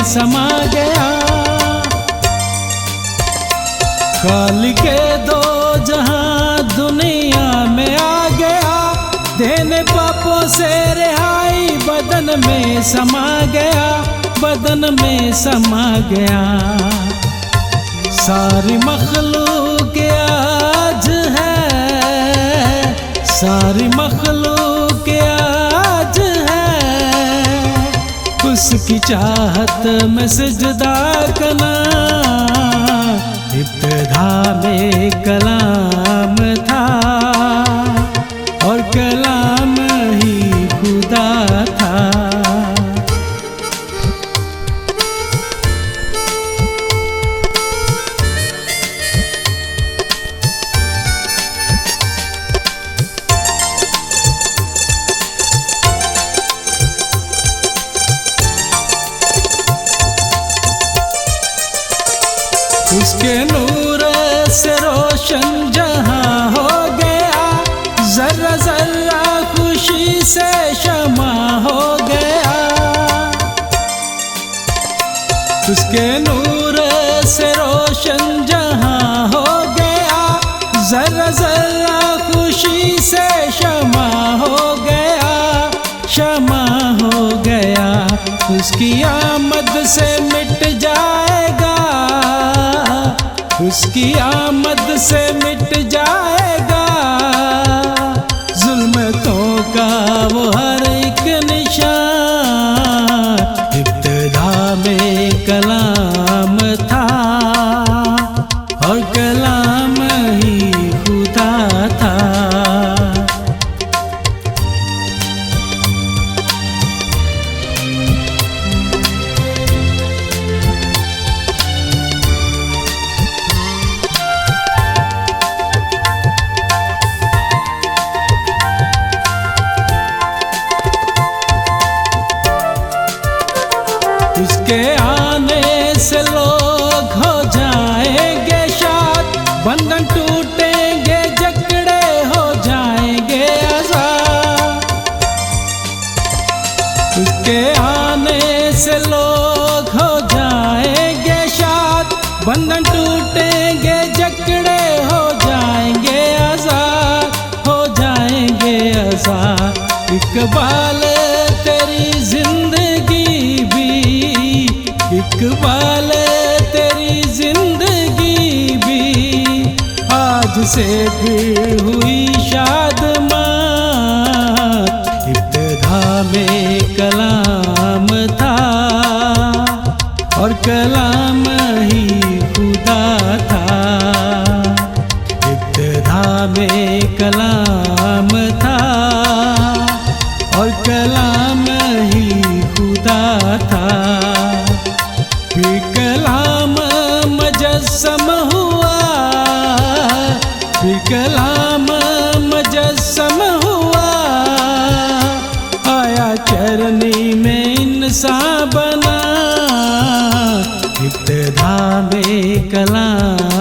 समा गया। काल के दो जहां दुनिया में आ गया, देने पापों से रिहाई बदन में समा गया, बदन में समा गया। सारी मखलूक आज है, सारी मखलूक आज है, उसकी चाहत में सजदा करना। इब्तिदा में कलाम था और कलाम ही खुदा था। उसके नूर से रोशन जहां हो गया, जर्रा जर्रा खुशी से शमा हो गया। उसके नूर से रोशन जहां हो गया, जर्रा जर्रा खुशी से शमा हो गया, शमा हो गया। उसकी आमद से मिट जाएगा, उसकी आमद से मिट जाएगा जुल्मतों का वो हर एक निशान। इब्तिदा में कलाम था और कलाम ही खुदा था। उसके आने से लोग हो जाएंगे शाद, बंधन टूटेंगे, जकड़े हो जाएंगे आजाद। उसके आने से लोग हो जाएंगे शाद, बंधन टूटेंगे, जकड़े हो जाएंगे आजाद, हो जाएंगे आजाद। इकबाल तेरी जिंदगी भी, इकबाल तेरी जिंदगी भी आज से फिर हुई शादमात। इब्तिदा में कलाम था और कलाम ही खुदा था। इब्तिदा में कलाम था और कलाम ही खुदा था। फिर कलाम मुजस्सम हुआ, फिर कलाम मुजस्सम हुआ, आया चरनी में इंसान बना। इब्तिदा में कलाम